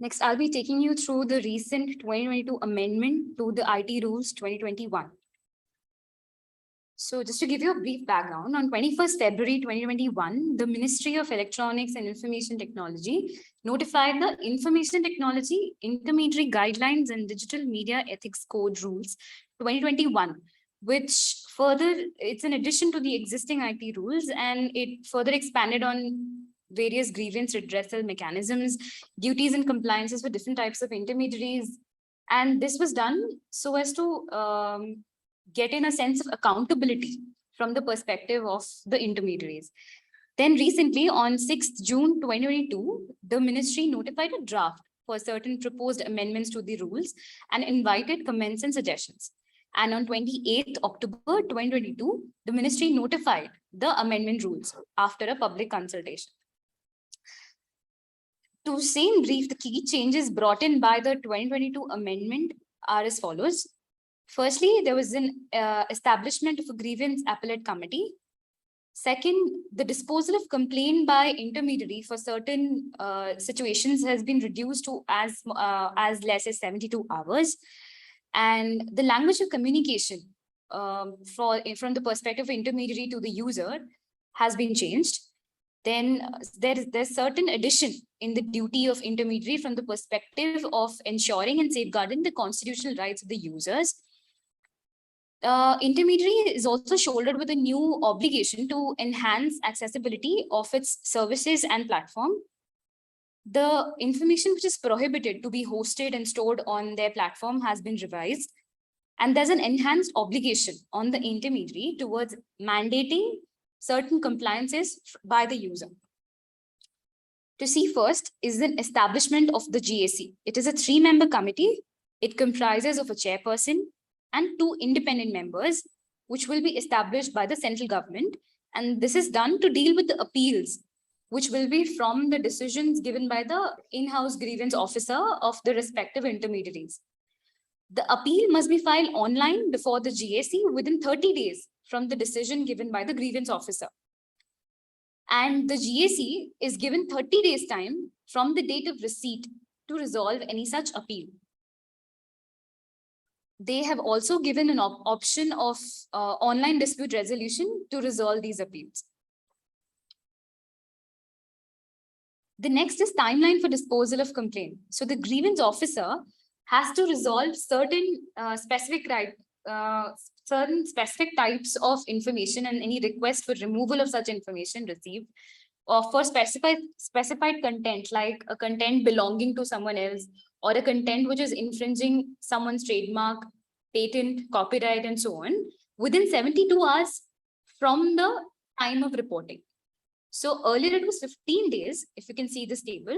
Next, I'll be taking you through the recent 2022 amendment to the IT rules 2021. So just to give you a brief background, on 21st February 2021, the Ministry of Electronics and Information Technology notified the Information Technology Intermediary Guidelines and Digital Media Ethics Code Rules 2021, which further, it's an addition to the existing IT rules, and it further expanded on various grievance redressal mechanisms, duties and compliances for different types of intermediaries. And this was done so as to get in a sense of accountability from the perspective of the intermediaries. Then recently on 6th June 2022, the ministry notified a draft for certain proposed amendments to the rules and invited comments and suggestions. And on 28th October 2022, the ministry notified the amendment rules after a public consultation. To say in brief, the key changes brought in by the 2022 amendment are as follows. Firstly, there was an establishment of a grievance appellate committee. Second, the disposal of complaint by intermediary for certain situations has been reduced to as less as 72 hours. And the language of communication from the perspective of intermediary to the user has been changed. Then there's certain addition in the duty of intermediary from the perspective of ensuring and safeguarding the constitutional rights of the users. Intermediary is also shouldered with a new obligation to enhance accessibility of its services and platform. The information which is prohibited to be hosted and stored on their platform has been revised. And there's an enhanced obligation on the intermediary towards mandating certain compliances by the user. To see first is the establishment of the GAC. It is a 3-member committee. It comprises of a chairperson and 2 independent members, which will be established by the central government. And this is done to deal with the appeals, which will be from the decisions given by the in-house grievance officer of the respective intermediaries. The appeal must be filed online before the GAC within 30 days from the decision given by the grievance officer. And the GAC is given 30 days time from the date of receipt to resolve any such appeal. They have also given an option of online dispute resolution to resolve these appeals. The next is timeline for disposal of complaint. So the grievance officer has to resolve certain specific types of information and any request for removal of such information received or for specified content, like a content belonging to someone else or a content which is infringing someone's trademark, patent, copyright, and so on, within 72 hours from the time of reporting. So earlier it was 15 days, if you can see this table.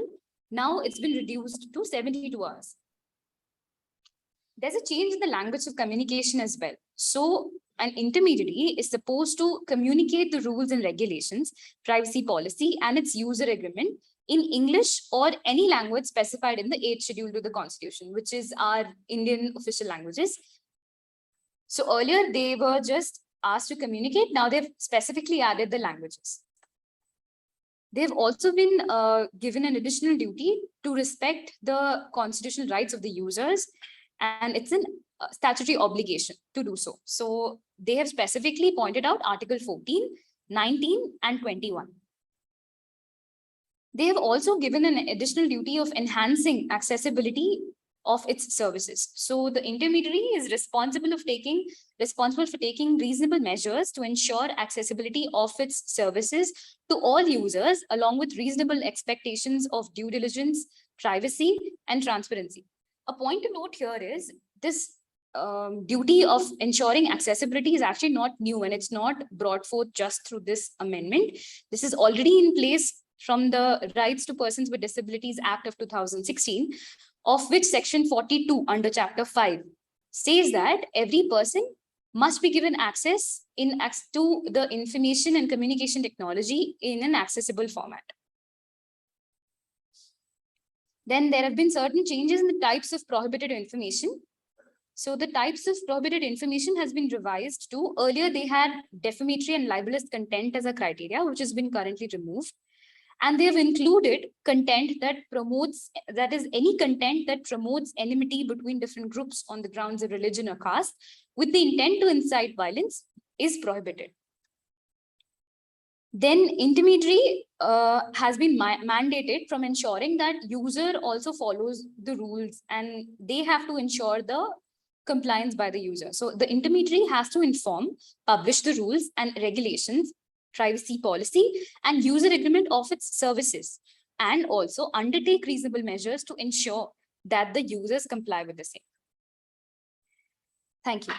Now it's been reduced to 72 hours. There's a change in the language of communication as well. So an intermediary is supposed to communicate the rules and regulations, privacy policy, and its user agreement in English or any language specified in the 8th schedule to the Constitution, which is our Indian official languages. So earlier they were just asked to communicate. Now they've specifically added the languages. They've also been given an additional duty to respect the constitutional rights of the users, and it's a statutory obligation to do so. So they have specifically pointed out Article 14, 19, and 21. They have also given an additional duty of enhancing accessibility of its services. So the intermediary is responsible for taking reasonable measures to ensure accessibility of its services to all users, along with reasonable expectations of due diligence, privacy, and transparency. A point to note here is this duty of ensuring accessibility is actually not new, and it's not brought forth just through this amendment. This is already in place from the Rights to Persons with Disabilities Act of 2016, of which section 42 under chapter 5 says that every person must be given access to the information and communication technology in an accessible format. Then there have been certain changes in the types of prohibited information. So the types of prohibited information has been revised to, earlier they had defamatory and libelous content as a criteria, which has been currently removed. And they have included content that is any content that promotes enmity between different groups on the grounds of religion or caste with the intent to incite violence is prohibited. Then intermediary has been mandated from ensuring that user also follows the rules, and they have to ensure the compliance by the user. So the intermediary has to inform, publish the rules and regulations, privacy policy, and user agreement of its services, and also undertake reasonable measures to ensure that the users comply with the same. Thank you.